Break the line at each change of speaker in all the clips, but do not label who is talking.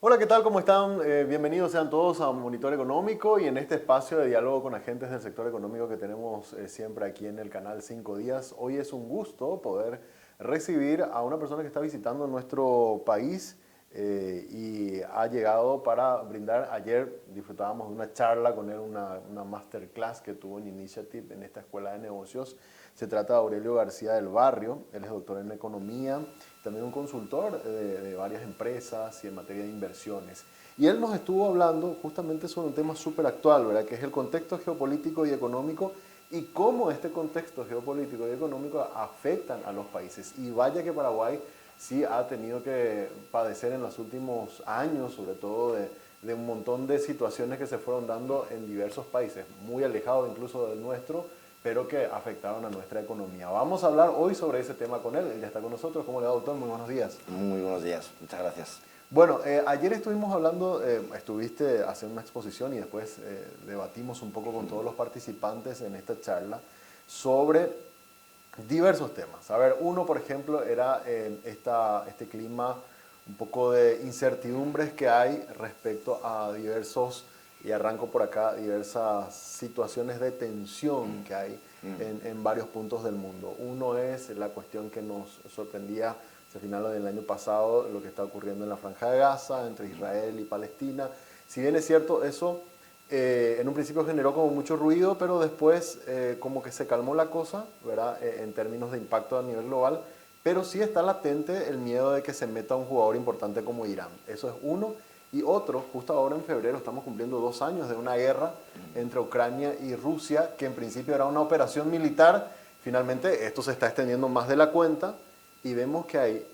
Hola, ¿qué tal? ¿Cómo están? Bienvenidos sean todos a Monitor Económico y en este espacio de diálogo con agentes del sector económico que tenemos siempre aquí en el canal 5 días. Hoy es un gusto poder recibir a una persona que está visitando nuestro país y ha llegado para brindar. Ayer disfrutábamos de una charla con él, una masterclass que tuvo en Initiative en esta escuela de negocios. Se trata de Aurelio García del Barrio, él es doctor en economía, también un consultor de varias empresas y en materia de inversiones. Y él nos estuvo hablando justamente sobre un tema súper actual, ¿verdad? Que es el contexto geopolítico y económico y cómo este contexto geopolítico y económico afectan a los países. Y vaya que Paraguay sí ha tenido que padecer en los últimos años, sobre todo de un montón de situaciones que se fueron dando en diversos países, muy alejados incluso del nuestro, pero que afectaron a nuestra economía. Vamos a hablar hoy sobre ese tema con él. Él ya está con nosotros. ¿Cómo le va, doctor? Muy buenos días.
Muy buenos días, muchas gracias.
Bueno, ayer estuvimos hablando, estuviste haciendo una exposición y después debatimos un poco con todos los participantes en esta charla sobre diversos temas. A ver, uno, por ejemplo, era este clima un poco de incertidumbres que hay respecto a diversos, y arranco por acá, diversas situaciones de tensión que hay en varios puntos del mundo. Uno es la cuestión que nos sorprendía hacia finales del año pasado, lo que está ocurriendo en la Franja de Gaza, entre Israel y Palestina. Si bien es cierto, eso en un principio generó como mucho ruido, pero después como que se calmó la cosa, ¿verdad? En términos de impacto a nivel global, pero sí está latente el miedo de que se meta un jugador importante como Irán. Eso es uno. Y otro, justo ahora en febrero estamos cumpliendo 2 años de una guerra entre Ucrania y Rusia, que en principio era una operación militar. Finalmente esto se está extendiendo más de la cuenta y vemos que hay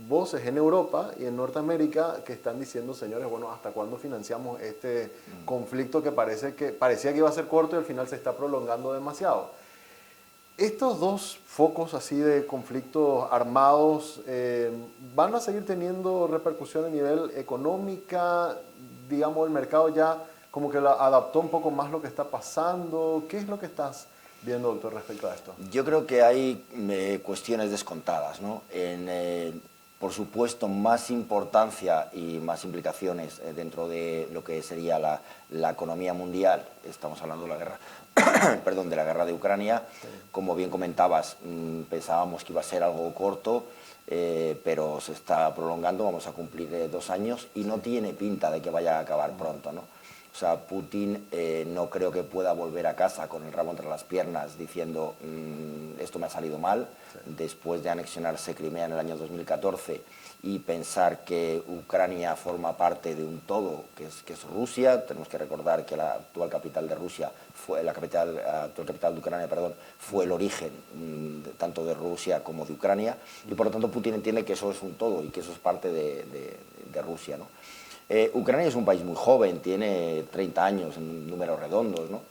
voces en Europa y en Norteamérica que están diciendo, señores, bueno, ¿hasta cuándo financiamos este conflicto que parecía que iba a ser corto y al final se está prolongando demasiado? Estos dos focos así de conflictos armados van a seguir teniendo repercusión a nivel económica, digamos, el mercado ya como que adaptó un poco más lo que está pasando. ¿Qué es lo que estás viendo, doctor, respecto a esto?
Yo creo que hay cuestiones descontadas, ¿no? Por supuesto, más importancia y más implicaciones dentro de lo que sería la economía mundial. Estamos hablando de la guerra, perdón, de la guerra de Ucrania.
Sí.
Como bien comentabas, pensábamos que iba a ser algo corto, pero se está prolongando. Vamos a cumplir 2 años y no tiene pinta de que vaya a acabar pronto, ¿no? O sea, Putin no creo que pueda volver a casa con el rabo entre las piernas diciendo esto me ha salido mal,
Sí.
después de anexionarse Crimea en el año 2014 y pensar que Ucrania forma parte de un todo que es Rusia. Tenemos que recordar que la actual capital de Rusia fue actual capital de Ucrania, perdón, fue el origen tanto de Rusia como de Ucrania, y por lo tanto Putin entiende que eso es un todo y que eso es parte de Rusia, ¿no? Ucrania es un país muy joven, tiene 30 años en números redondos, ¿no?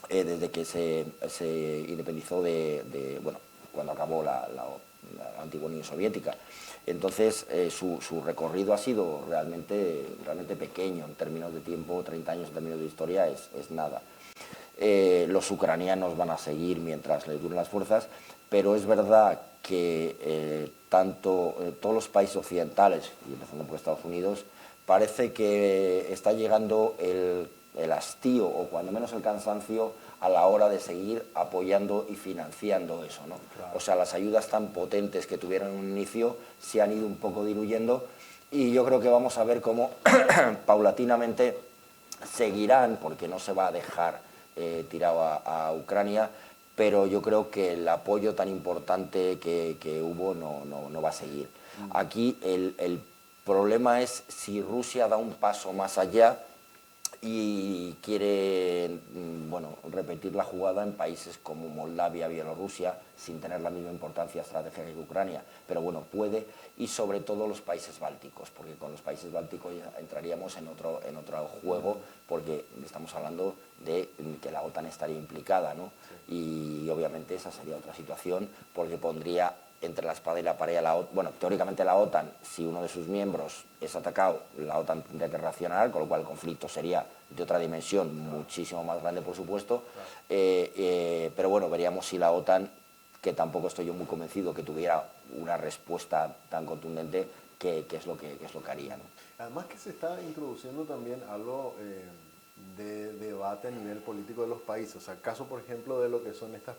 Desde que se independizó bueno, cuando acabó la antigua Unión Soviética. Entonces, su recorrido ha sido realmente pequeño en términos de tiempo. 30 años en términos de historia es nada. Los ucranianos van a seguir mientras les duren las fuerzas, pero es verdad que todos los países occidentales, y empezando por Estados Unidos, parece que está llegando el hastío o cuando menos el cansancio a la hora de seguir apoyando y financiando eso, ¿no?
Claro.
O sea, las ayudas tan potentes que tuvieron en un inicio se han ido un poco diluyendo, y yo creo que vamos a ver cómo paulatinamente seguirán, porque no se va a dejar tirado a Ucrania, pero yo creo que el apoyo tan importante que hubo no va a seguir. Aquí el problema es si Rusia da un paso más allá y quiere bueno, repetir la jugada en países como Moldavia, Bielorrusia, sin tener la misma importancia estratégica que Ucrania, pero bueno, puede, y sobre todo los países bálticos, porque con los países bálticos ya entraríamos en otro juego, porque estamos hablando de que la OTAN estaría implicada, ¿no? Sí. Y obviamente esa sería otra situación, porque pondría entre la espada y la pared a la OTAN. Bueno, teóricamente la OTAN, si uno de sus miembros es atacado, la OTAN tendría que reaccionar, con lo cual el conflicto sería de otra dimensión, muchísimo más grande, por supuesto. Pero bueno, veríamos si la OTAN, que tampoco estoy yo muy convencido que tuviera una respuesta tan contundente, qué es lo que haría, ¿no?
Además que se está introduciendo también algo de debate a nivel político de los países. O sea, caso por ejemplo de lo que son esta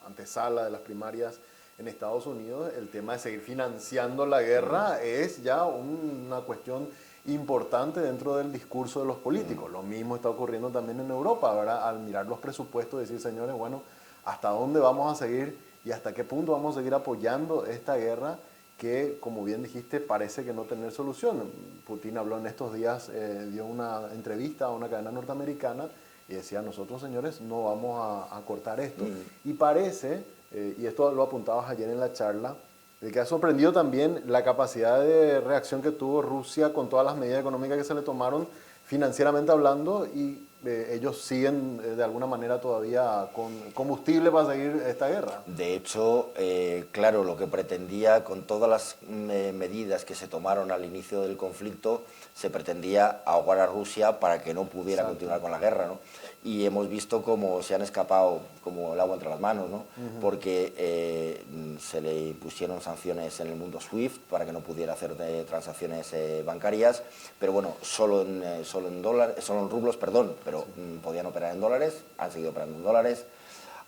antesala de las primarias en Estados Unidos, el tema de seguir financiando la guerra es ya una cuestión importante dentro del discurso de los políticos. Lo mismo está ocurriendo también en Europa, ¿verdad? Al mirar los presupuestos, decir, señores, bueno, ¿hasta dónde vamos a seguir y hasta qué punto vamos a seguir apoyando esta guerra que, como bien dijiste, parece que no tener solución? Putin habló en estos días, dio una entrevista a una cadena norteamericana y decía, nosotros, señores, no vamos a cortar esto. Y parece, y esto lo apuntabas ayer en la charla, de que ha sorprendido también la capacidad de reacción que tuvo Rusia con todas las medidas económicas que se le tomaron financieramente hablando, y ellos siguen de alguna manera todavía con combustible para seguir esta guerra.
De hecho, claro, lo que pretendía con todas las medidas que se tomaron al inicio del conflicto, se pretendía ahogar a Rusia para que no pudiera continuar con la guerra, ¿no? Y hemos visto cómo se han escapado como el agua entre las manos, ¿no? Porque se le impusieron sanciones en el mundo SWIFT para que no pudiera hacer transacciones bancarias, pero bueno, solo en rublos, perdón, pero podían operar en dólares, han seguido operando en dólares.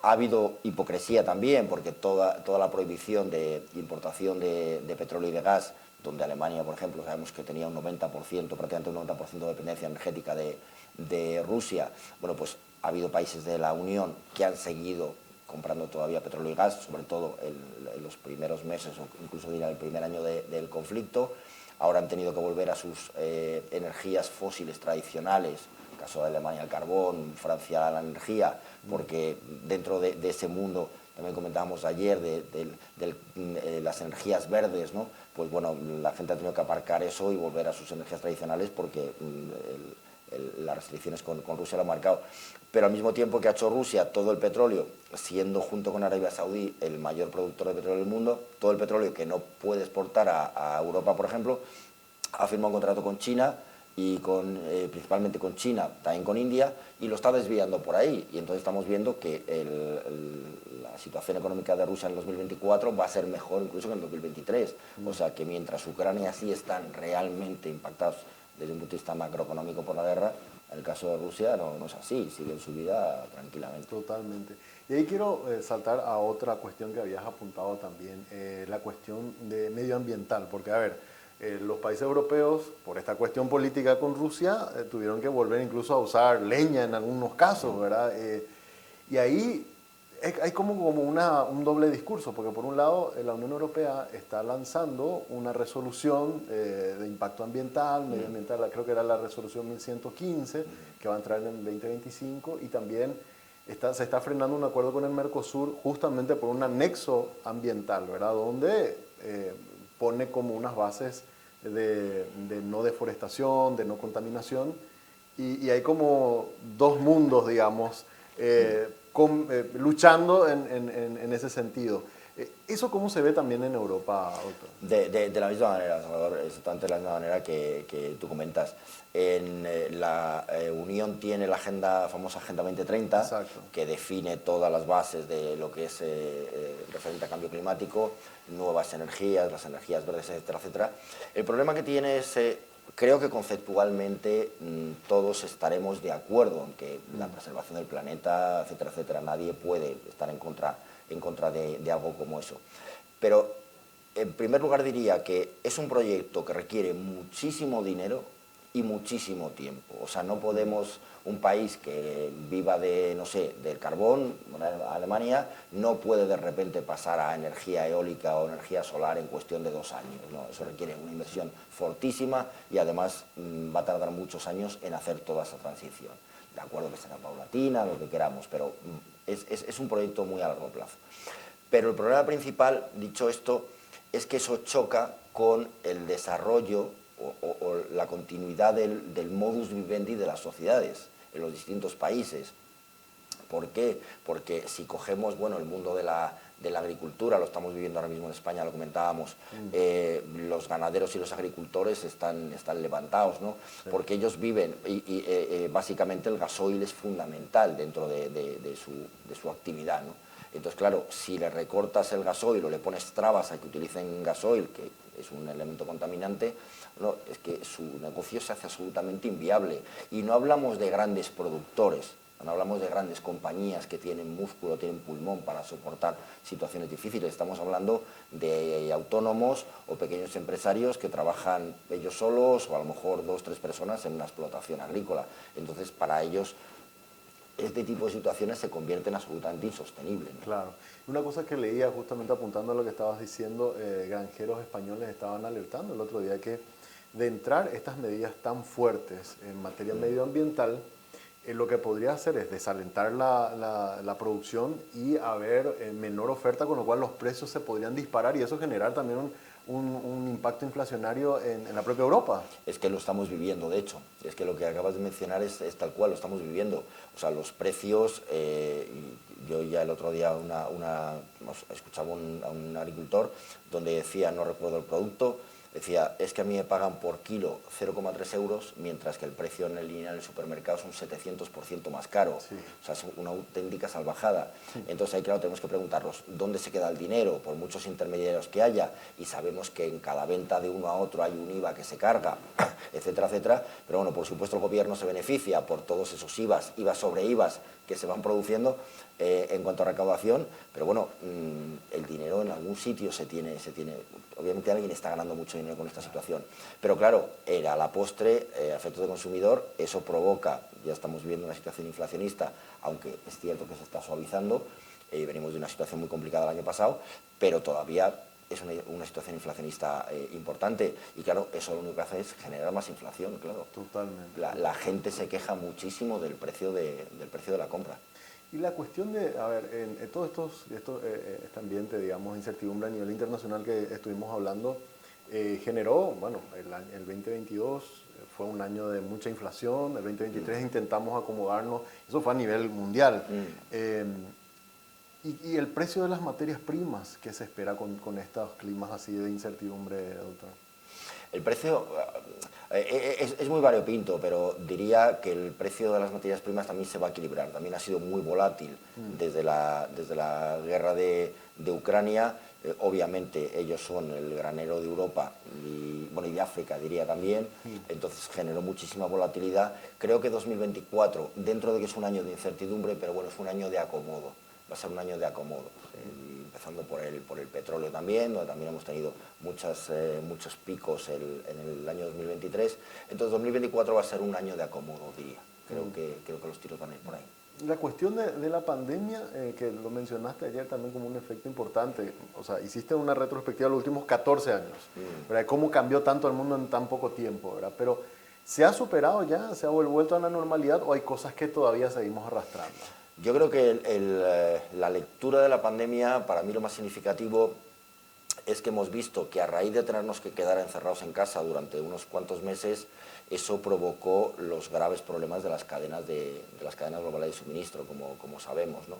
Ha habido hipocresía también, porque toda la prohibición de importación de petróleo y de gas, donde Alemania, por ejemplo, sabemos que tenía un 90%, prácticamente un 90% de dependencia energética de Rusia, bueno, pues ha habido países de la Unión que han seguido comprando todavía petróleo y gas, sobre todo en los primeros meses o incluso diría el primer año del conflicto. Ahora han tenido que volver a sus energías fósiles tradicionales, en el caso de Alemania el carbón, Francia la energía, porque dentro de ese mundo, también comentábamos ayer, de las energías verdes, ¿no? Pues bueno, la gente ha tenido que aparcar eso y volver a sus energías tradicionales porque las restricciones con Rusia lo han marcado. Pero al mismo tiempo que ha hecho Rusia todo el petróleo, siendo junto con Arabia Saudí el mayor productor de petróleo del mundo, todo el petróleo que no puede exportar a Europa, por ejemplo, ha firmado un contrato con China y principalmente con China, también con India, y lo está desviando por ahí. Y entonces estamos viendo que la situación económica de Rusia en el 2024 va a ser mejor incluso que en el 2023. O sea que mientras Ucrania sí están realmente impactados desde un punto de vista macroeconómico por la guerra, en el caso de Rusia no es así, siguen su vida tranquilamente.
Totalmente. Y ahí quiero saltar a otra cuestión que habías apuntado también, la cuestión de medioambiental, porque a ver, los países europeos, por esta cuestión política con Rusia, tuvieron que volver incluso a usar leña en algunos casos, ¿verdad? Y ahí hay como un doble discurso, porque por un lado la Unión Europea está lanzando una resolución de impacto ambiental, medioambiental, creo que era la resolución 1115, que va a entrar en el 2025, y también se está frenando un acuerdo con el Mercosur justamente por un anexo ambiental, ¿verdad? Donde pone como unas bases de no deforestación, de no contaminación, y hay como dos mundos, digamos, luchando en ese sentido. ¿Eso cómo se ve también en Europa, doctor?
De la misma manera, Salvador, exactamente de la misma manera que tú comentas. La Unión tiene la famosa Agenda 2030,
Exacto,
que define todas las bases de lo que es referente a cambio climático, nuevas energías, las energías verdes, etcétera, etcétera. El problema que tiene es, creo que conceptualmente todos estaremos de acuerdo en que la preservación del planeta, etcétera, etcétera, nadie puede estar en contra de algo como eso. Pero en primer lugar diría que es un proyecto que requiere muchísimo dinero y muchísimo tiempo. O sea, no podemos, un país que viva del carbón, Alemania, no puede de repente pasar a energía eólica o energía solar en cuestión de 2 años, ¿no? Eso requiere una inversión fortísima y además va a tardar muchos años en hacer toda esa transición. De acuerdo que será paulatina, lo que queramos, pero es un proyecto muy a largo plazo. Pero el problema principal, dicho esto, es que eso choca con el desarrollo o la continuidad del modus vivendi de las sociedades en los distintos países. ¿Por qué? Porque si cogemos el mundo de la agricultura, lo estamos viviendo ahora mismo en España, lo comentábamos, los ganaderos y los agricultores están levantados, ¿no? Sí. Porque ellos viven, y básicamente el gasoil es fundamental dentro de su actividad, ¿no? Entonces, claro, si le recortas el gasoil o le pones trabas a que utilicen gasoil, que es un elemento contaminante, no, es que su negocio se hace absolutamente inviable. Y no hablamos de grandes productores, no hablamos de grandes compañías que tienen músculo, tienen pulmón para soportar situaciones difíciles. Estamos hablando de autónomos o pequeños empresarios que trabajan ellos solos o a lo mejor 2 o 3 personas en una explotación agrícola. Entonces, para ellos, este tipo de situaciones se convierten absolutamente insostenibles, ¿no?
Claro. Una cosa que leía, justamente apuntando a lo que estabas diciendo, granjeros españoles estaban alertando el otro día que de entrar estas medidas tan fuertes en materia medioambiental, lo que podría hacer es desalentar la producción y haber menor oferta, con lo cual los precios se podrían disparar y eso generar también un impacto inflacionario en la propia Europa.
Es que lo estamos viviendo, de hecho. Es que lo que acabas de mencionar es tal cual, lo estamos viviendo. O sea, los precios, yo ya el otro día escuchaba a un agricultor donde decía, no recuerdo el producto, decía, es que a mí me pagan por kilo 0,3 euros, mientras que el precio en el lineal del supermercado es un 700% más caro.
Sí.
O sea, es una auténtica salvajada. Entonces ahí, claro, tenemos que preguntarnos, ¿dónde se queda el dinero? Por muchos intermediarios que haya, y sabemos que en cada venta de uno a otro hay un IVA que se carga, etcétera, etcétera. Pero bueno, por supuesto el gobierno se beneficia por todos esos IVAs sobre IVAs que se van produciendo en cuanto a recaudación, pero bueno, el dinero en algún sitio se tiene. Obviamente alguien está ganando mucho dinero con esta situación, pero claro, a la postre, a efectos de consumidor, eso provoca, ya estamos viviendo una situación inflacionista, aunque es cierto que se está suavizando, venimos de una situación muy complicada el año pasado, pero todavía es una situación inflacionista importante, y claro, eso lo único que hace es generar más inflación, claro.
Totalmente.
La gente se queja muchísimo del precio de la compra.
Y la cuestión de, a ver, en todo este ambiente, digamos, de incertidumbre a nivel internacional que estuvimos hablando, generó, bueno, el 2022 fue un año de mucha inflación, el 2023 intentamos acomodarnos, eso fue a nivel mundial. Y el precio de las materias primas, ¿qué se espera con estos climas así de incertidumbre, doctor?
El precio es muy variopinto, pero diría que el precio de las materias primas también se va a equilibrar. También ha sido muy volátil desde la guerra de Ucrania. Obviamente ellos son el granero de Europa y de África, diría también. Entonces generó muchísima volatilidad. Creo que 2024, dentro de que es un año de incertidumbre, pero bueno, es un año de acomodo. Va a ser un año de acomodo, empezando por el petróleo también, donde también hemos tenido muchos picos en el año 2023. Entonces 2024 va a ser un año de acomodo, diría. Creo que los tiros van a ir por ahí.
La cuestión de la pandemia, que lo mencionaste ayer también como un efecto importante, o sea, hiciste una retrospectiva de los últimos 14 años, ¿verdad? Cómo cambió tanto el mundo en tan poco tiempo, ¿verdad? Pero ¿se ha superado ya? ¿Se ha vuelto a la normalidad o hay cosas que todavía seguimos arrastrando?
Yo creo que la lectura de la pandemia, para mí lo más significativo es que hemos visto que a raíz de tenernos que quedar encerrados en casa durante unos cuantos meses, eso provocó los graves problemas de las cadenas globales de suministro, como sabemos, ¿no?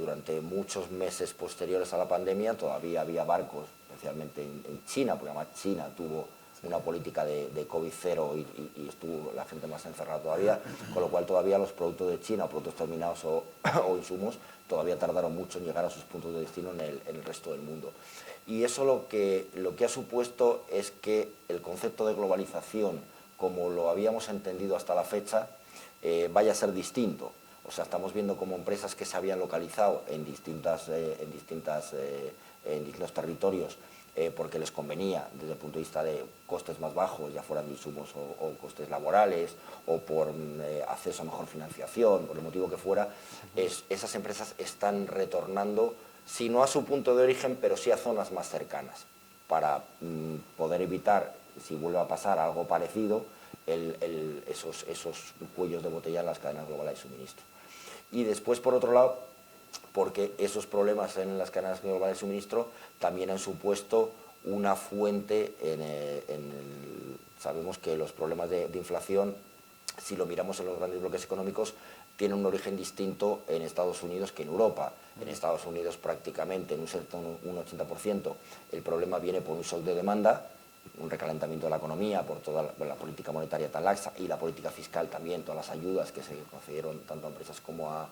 Durante muchos meses posteriores a la pandemia todavía había barcos, especialmente en China, porque además China tuvo una política de COVID cero y estuvo la gente más encerrada todavía, con lo cual todavía los productos de China, productos terminados o insumos, todavía tardaron mucho en llegar a sus puntos de destino en el resto del mundo. Y eso lo que ha supuesto es que el concepto de globalización, como lo habíamos entendido hasta la fecha, vaya a ser distinto. O sea, estamos viendo como empresas que se habían localizado en distintos territorios porque les convenía desde el punto de vista de costes más bajos, ya fueran de insumos o costes laborales, o por acceso a mejor financiación, por el motivo que fuera, esas empresas están retornando, si no a su punto de origen, pero sí a zonas más cercanas, para poder evitar, si vuelve a pasar algo parecido, esos cuellos de botella en las cadenas globales de suministro. Y después, por otro lado, porque esos problemas en las cadenas globales de suministro también han supuesto una fuente sabemos que los problemas de inflación, si lo miramos en los grandes bloques económicos, tienen un origen distinto en Estados Unidos que en Europa. En Estados Unidos prácticamente en un 80% el problema viene por un shock de demanda, un recalentamiento de la economía por toda la política monetaria tan laxa y la política fiscal también, todas las ayudas que se concedieron tanto a empresas como a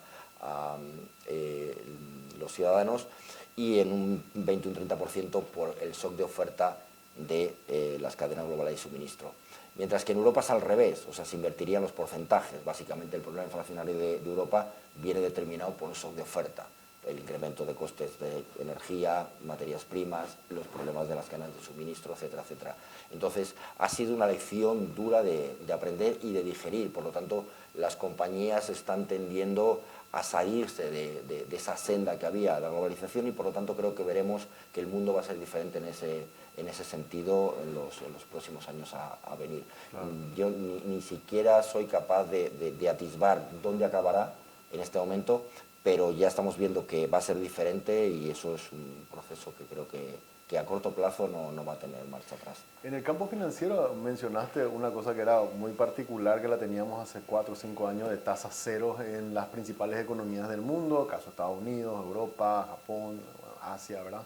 los ciudadanos, y en un 20 o un 30% por el shock de oferta de las cadenas globales de suministro. Mientras que en Europa es al revés, o sea, se invertirían los porcentajes. Básicamente el problema inflacionario de Europa viene determinado por un shock de oferta, el incremento de costes de energía, materias primas, los problemas de las cadenas de suministro, etcétera, etcétera. Entonces, ha sido una lección dura de aprender y de digerir. Por lo tanto, las compañías están tendiendo a salirse de esa senda que había de la globalización y, por lo tanto, creo que veremos que el mundo va a ser diferente en ese sentido en los próximos años a venir. Claro. Yo ni siquiera soy capaz de atisbar dónde acabará en este momento, pero ya estamos viendo que va a ser diferente y eso es un proceso que creo que a corto plazo no va a tener marcha atrás.
En el campo financiero mencionaste una cosa que era muy particular, que la teníamos hace 4 o 5 años, de tasas cero en las principales economías del mundo, caso Estados Unidos, Europa, Japón, Asia, ¿verdad?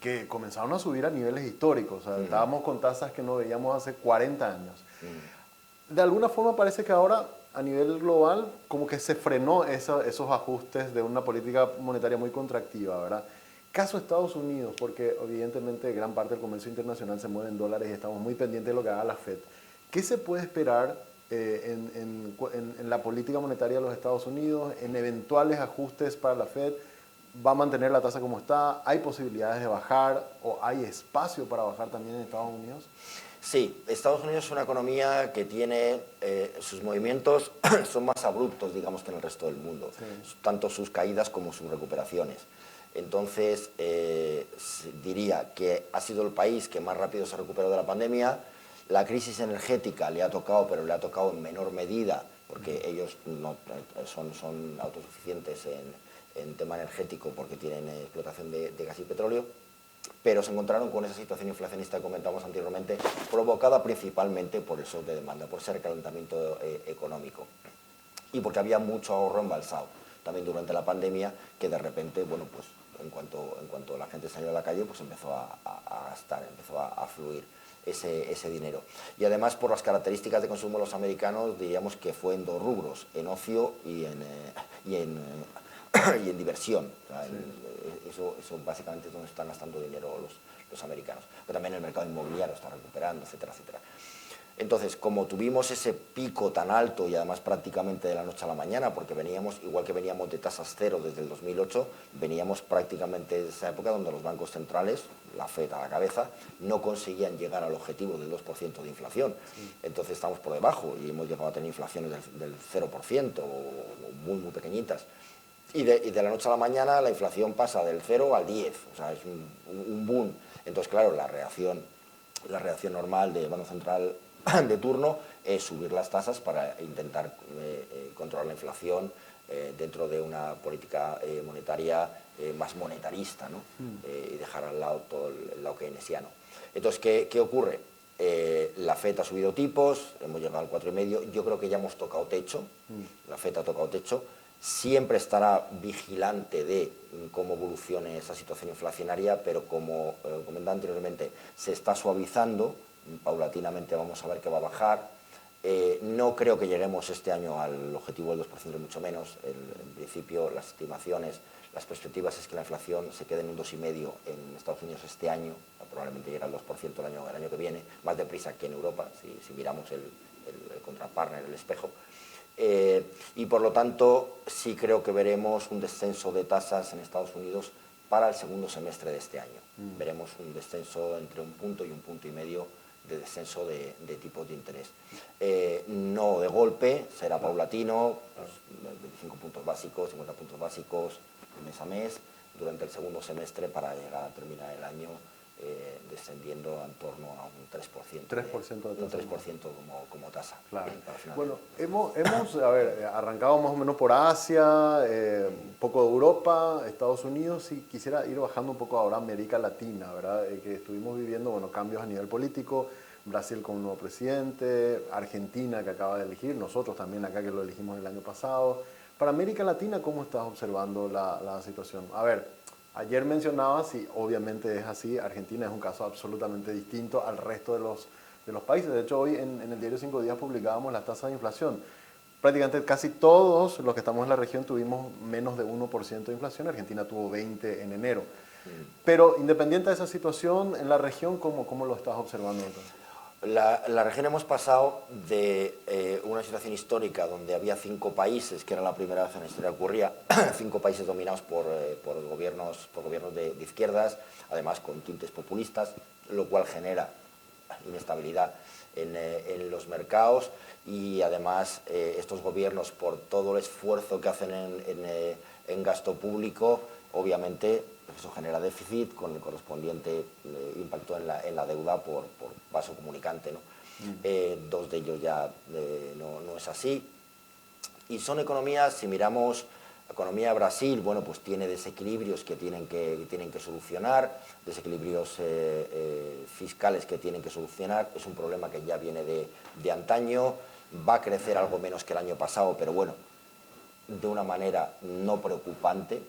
Que comenzaron a subir a niveles históricos. O sea, estábamos con tasas que no veíamos hace 40 años. De alguna forma parece que ahora a nivel global como que se frenó esos ajustes de una política monetaria muy contractiva, ¿verdad? Caso Estados Unidos, porque evidentemente gran parte del comercio internacional se mueve en dólares y estamos muy pendientes de lo que haga la Fed. ¿Qué se puede esperar en la política monetaria de los Estados Unidos, en eventuales ajustes para la Fed? ¿Va a mantener la tasa como está? ¿Hay posibilidades de bajar o hay espacio para bajar también en Estados Unidos?
Sí, Estados Unidos es una economía que tiene, sus movimientos son más abruptos, digamos, que en el resto del mundo, sí. Tanto sus caídas como sus recuperaciones. Entonces, diría que ha sido el país que más rápido se ha recuperado de la pandemia. La crisis energética le ha tocado, pero le ha tocado en menor medida, porque ellos no, son autosuficientes en tema energético porque tienen explotación de gas y petróleo, pero se encontraron con esa situación inflacionista que comentamos anteriormente, provocada principalmente por el shock de demanda, por ese recalentamiento económico y porque había mucho ahorro embalsado también durante la pandemia, que de repente, bueno, pues en cuanto la gente salió a la calle, pues empezó a gastar, empezó a fluir ese dinero. Y además, por las características de consumo de los americanos, diríamos que fue en dos rubros, en ocio y en diversión. O sea, sí. Eso básicamente es donde están gastando dinero los americanos. Pero también el mercado inmobiliario está recuperando, etcétera, etcétera. Entonces, como tuvimos ese pico tan alto y además prácticamente de la noche a la mañana, porque veníamos, igual que veníamos de tasas cero desde el 2008, veníamos prácticamente de esa época donde los bancos centrales, la Fed a la cabeza, no conseguían llegar al objetivo del 2% de inflación. Sí. Entonces estamos por debajo y hemos llegado a tener inflaciones del 0% o muy, muy pequeñitas. Y de la noche a la mañana la inflación pasa del 0 al 10, o sea, es un boom. Entonces, claro, la reacción normal del Banco Central de turno es subir las tasas para intentar controlar la inflación dentro de una política monetaria más monetarista, ¿no? Y dejar al lado todo el lado keynesiano. Entonces, ¿qué ocurre? La FED ha subido tipos, hemos llegado al 4,5, yo creo que ya hemos tocado techo, la FED ha tocado techo, siempre estará vigilante de cómo evolucione esa situación inflacionaria, pero como comentaba anteriormente, se está suavizando, paulatinamente vamos a ver que va a bajar. No creo que lleguemos este año al objetivo del 2%, mucho menos. En principio, las estimaciones, las perspectivas es que la inflación se quede en un 2,5% en Estados Unidos este año, probablemente llegue al 2% el año que viene, más deprisa que en Europa, si miramos el contrapartner, el espejo. Y por lo tanto sí creo que veremos un descenso de tasas en Estados Unidos para el segundo semestre de este año. Veremos un descenso entre 1 punto y 1,5 puntos de descenso de tipos de interés. No de golpe, será paulatino, pues, 25 puntos básicos, 50 puntos básicos mes a mes durante el segundo semestre para llegar a terminar el año descendiendo en torno a un 3%.
3% de tasa.
Un 3% como tasa.
Claro. Bueno, hemos arrancado más o menos por Asia, un poco de Europa, Estados Unidos, y quisiera ir bajando un poco ahora a América Latina, ¿verdad? Que estuvimos viviendo, bueno, cambios a nivel político, Brasil con un nuevo presidente, Argentina que acaba de elegir, nosotros también acá que lo elegimos el año pasado. Para América Latina, ¿cómo estás observando la situación? A ver, ayer mencionabas, y obviamente es así, Argentina es un caso absolutamente distinto al resto de los países. De hecho, hoy en el diario 5 Días publicábamos las tasas de inflación. Prácticamente casi todos los que estamos en la región tuvimos menos de 1% de inflación. Argentina tuvo 20% en enero. Pero independiente de esa situación, en la región, ¿cómo lo estás observando?
La región hemos pasado de una situación histórica donde había 5 países, que era la primera vez en la historia que ocurría, 5 países dominados por gobiernos de izquierdas, además con tintes populistas, lo cual genera inestabilidad en los mercados y además estos gobiernos, por todo el esfuerzo que hacen en gasto público, obviamente eso genera déficit con el correspondiente impacto en la deuda por vaso comunicante, ¿no? 2 de ellos ya no es así. Y son economías, si miramos la economía de Brasil, bueno, pues tiene desequilibrios que tienen que solucionar, desequilibrios fiscales que tienen que solucionar. Es un problema que ya viene de antaño, va a crecer algo menos que el año pasado, pero bueno, de una manera no preocupante.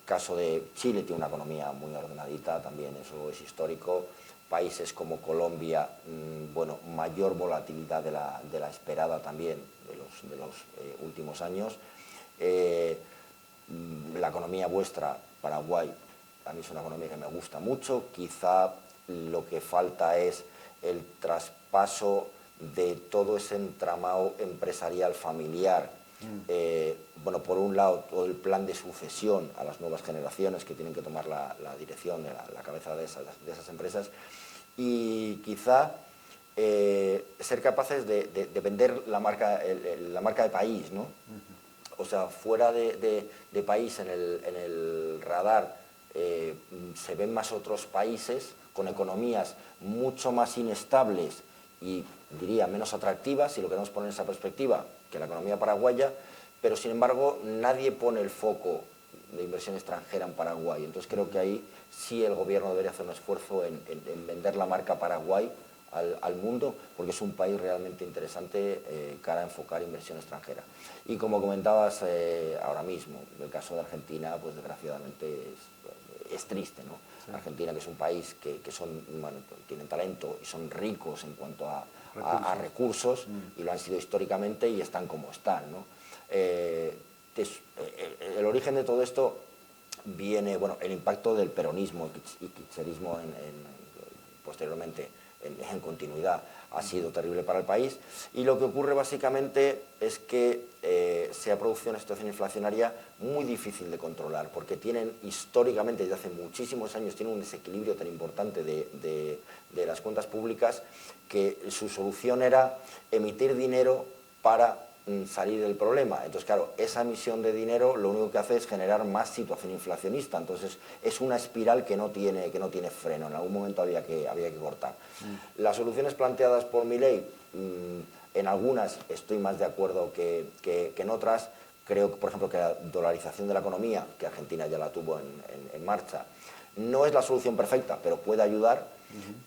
Caso de Chile, tiene una economía muy ordenadita, también eso es histórico. Países como Colombia, bueno, mayor volatilidad de la esperada también de los últimos años. La economía vuestra, Paraguay, a mí es una economía que me gusta mucho. Quizá lo que falta es el traspaso de todo ese entramado empresarial familiar. Bueno, por un lado, todo el plan de sucesión a las nuevas generaciones que tienen que tomar la dirección de la cabeza de esas empresas, y quizá ser capaces de vender la marca de país, ¿no? O sea, fuera de país, en el radar, se ven más otros países con economías mucho más inestables y, diría, menos atractivas, si lo queremos poner en esa perspectiva, que la economía paraguaya, pero sin embargo nadie pone el foco de inversión extranjera en Paraguay. Entonces creo que ahí sí el gobierno debería hacer un esfuerzo en vender la marca Paraguay al mundo, porque es un país realmente interesante cara a enfocar inversión extranjera. Y como comentabas ahora mismo, el caso de Argentina, pues desgraciadamente es triste, ¿no? Sí. Argentina, que es un país que bueno, tienen talento y son ricos en cuanto a recursos, y lo han sido históricamente y están como están, ¿no? El origen de todo esto viene, bueno, el impacto del peronismo y kirchnerismo posteriormente en continuidad ha sido terrible para el país, y lo que ocurre básicamente es que se ha producido una situación inflacionaria muy difícil de controlar, porque tienen históricamente, desde hace muchísimos años, tienen un desequilibrio tan importante de las cuentas públicas, que su solución era emitir dinero para salir del problema. Entonces, claro, esa emisión de dinero lo único que hace es generar más situación inflacionista. Entonces, es una espiral que no tiene freno. En algún momento había que cortar. Las soluciones planteadas por Milei, en algunas estoy más de acuerdo que en otras. Creo que, por ejemplo, que la dolarización de la economía, que Argentina ya la tuvo en marcha, no es la solución perfecta, pero puede ayudar.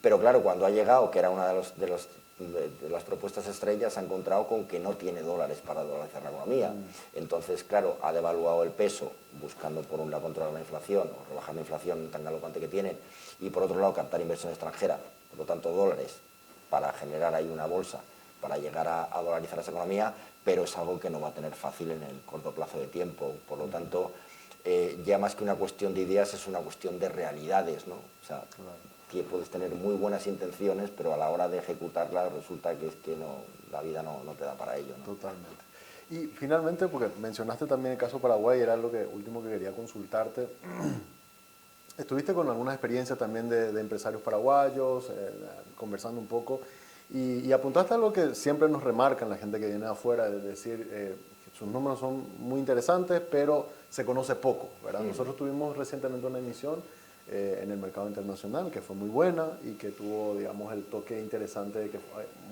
Pero claro, cuando ha llegado, que era una de las propuestas estrellas, se ha encontrado con que no tiene dólares para dolarizar la economía. Entonces, claro, ha devaluado el peso, buscando por un lado controlar la inflación o rebajar la inflación tan galopante que tienen, y por otro lado captar inversión extranjera, por lo tanto dólares, para generar ahí una bolsa para llegar a dolarizar esa economía, pero es algo que no va a tener fácil en el corto plazo de tiempo. Por lo tanto, ya más que una cuestión de ideas, es una cuestión de realidades, ¿no? O sea, que puedes tener muy buenas intenciones, pero a la hora de ejecutarlas resulta que la vida no te da para ello, ¿no?
Totalmente. Y finalmente, porque mencionaste también el caso Paraguay, era lo último que quería consultarte. Estuviste con algunas experiencias también de empresarios paraguayos, conversando un poco, y apuntaste a algo que siempre nos remarcan la gente que viene de afuera, es decir, que sus números son muy interesantes, pero se conoce poco, ¿verdad? Nosotros tuvimos recientemente una emisión en el mercado internacional, que fue muy buena y que tuvo, digamos, el toque interesante de que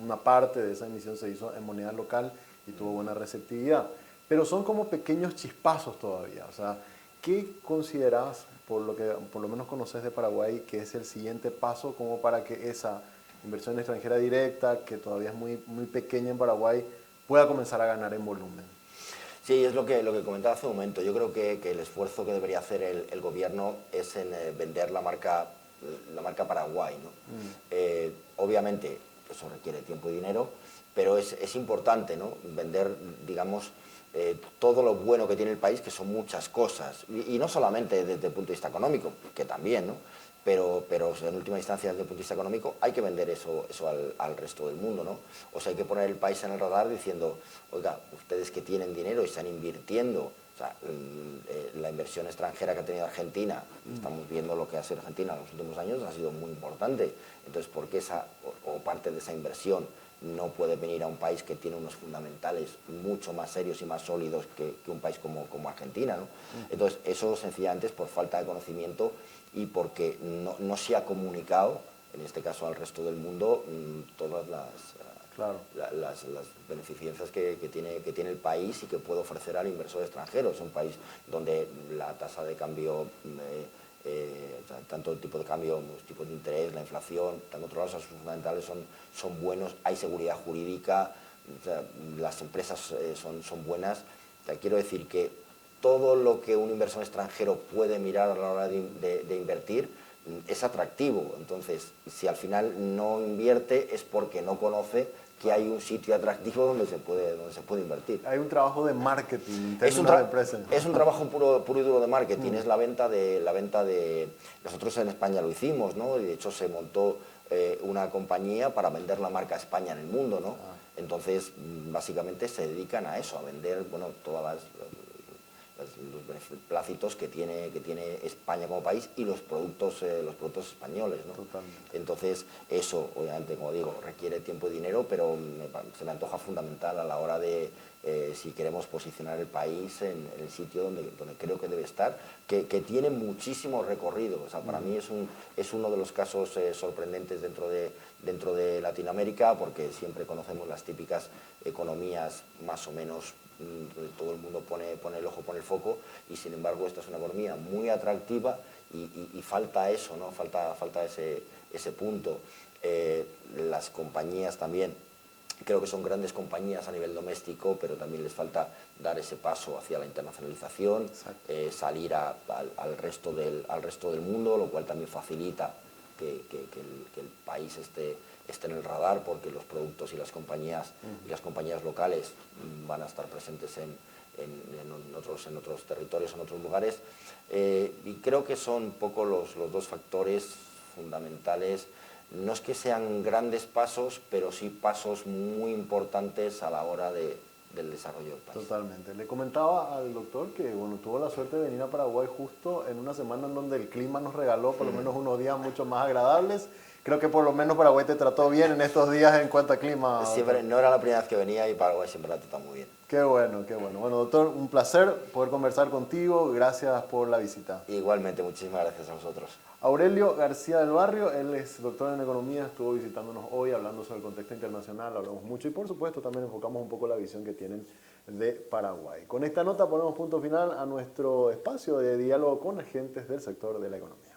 una parte de esa emisión se hizo en moneda local y tuvo buena receptividad. Pero son como pequeños chispazos todavía. O sea, ¿qué consideras, por lo menos conoces de Paraguay, que es el siguiente paso como para que esa inversión extranjera directa, que todavía es muy, muy pequeña en Paraguay, pueda comenzar a ganar en volumen?
Sí, es lo que comentaba hace un momento. Yo creo que el esfuerzo que debería hacer el gobierno es en vender la marca Paraguay, ¿no? Obviamente eso requiere tiempo y dinero, pero es importante, ¿no? Vender, digamos, todo lo bueno que tiene el país, que son muchas cosas, y no solamente desde el punto de vista económico, que también, ¿no? Pero en última instancia, desde el punto de vista económico, hay que vender eso al resto del mundo, ¿no? O sea, hay que poner el país en el radar diciendo, oiga, ustedes que tienen dinero y están invirtiendo, o sea, la inversión extranjera que ha tenido Argentina, estamos viendo lo que ha sido Argentina en los últimos años, ha sido muy importante. Entonces, ¿por qué esa o parte de esa inversión no puede venir a un país que tiene unos fundamentales mucho más serios y más sólidos que un país como Argentina, ¿no? Entonces, eso sencillamente es por falta de conocimiento y porque no se ha comunicado, en este caso al resto del mundo, todas las beneficencias que tiene el país y que puede ofrecer al inversor extranjero. Es un país donde la tasa de cambio, tanto el tipo de cambio, los tipos de interés, la inflación, están controlados, sus fundamentales son buenos, hay seguridad jurídica, o sea, las empresas son buenas. O sea, quiero decir que todo lo que un inversor extranjero puede mirar a la hora de invertir es atractivo. Entonces, si al final no invierte es porque no conoce que hay un sitio atractivo donde se puede invertir.
Hay un trabajo de marketing en términos de empresa.
Es un trabajo puro y duro de marketing, es la venta de... Nosotros en España lo hicimos, ¿no? Y de hecho se montó una compañía para vender la marca España en el mundo, ¿no? Entonces, básicamente se dedican a eso, a vender, bueno, todas los beneplácitos que tiene España como país y los productos españoles, ¿no?
Totalmente.
Entonces, eso, obviamente, como digo, requiere tiempo y dinero, pero se me antoja fundamental a la hora de, si queremos posicionar el país en el sitio donde creo que debe estar, que tiene muchísimo recorrido. O sea, para mí es uno de los casos sorprendentes dentro de Latinoamérica, porque siempre conocemos las típicas economías más o menos donde todo el mundo pone el ojo, pone el foco, y sin embargo esta es una economía muy atractiva y falta eso, ¿no? Falta ese punto. Las compañías también, creo que son grandes compañías a nivel doméstico, pero también les falta dar ese paso hacia la internacionalización, salir al resto del mundo, lo cual también facilita que el país esté en el radar, porque los productos y las compañías locales van a estar presentes en otros territorios, en otros lugares. Y creo que son un poco los dos factores fundamentales. No es que sean grandes pasos, pero sí pasos muy importantes a la hora del desarrollo del país.
Totalmente. Le comentaba al doctor que bueno, tuvo la suerte de venir a Paraguay justo en una semana en donde el clima nos regaló por lo menos unos días mucho más agradables. Creo que por lo menos Paraguay te trató bien en estos días en cuanto a clima.
Siempre, no era la primera vez que venía y Paraguay siempre la trata muy bien.
Qué bueno, qué bueno. Bueno, doctor, un placer poder conversar contigo. Gracias por la visita.
Igualmente, muchísimas gracias a vosotros.
Aurelio García del Barrio, él es doctor en economía, estuvo visitándonos hoy hablando sobre el contexto internacional, hablamos mucho y por supuesto también enfocamos un poco la visión que tienen de Paraguay. Con esta nota ponemos punto final a nuestro espacio de diálogo con agentes del sector de la economía.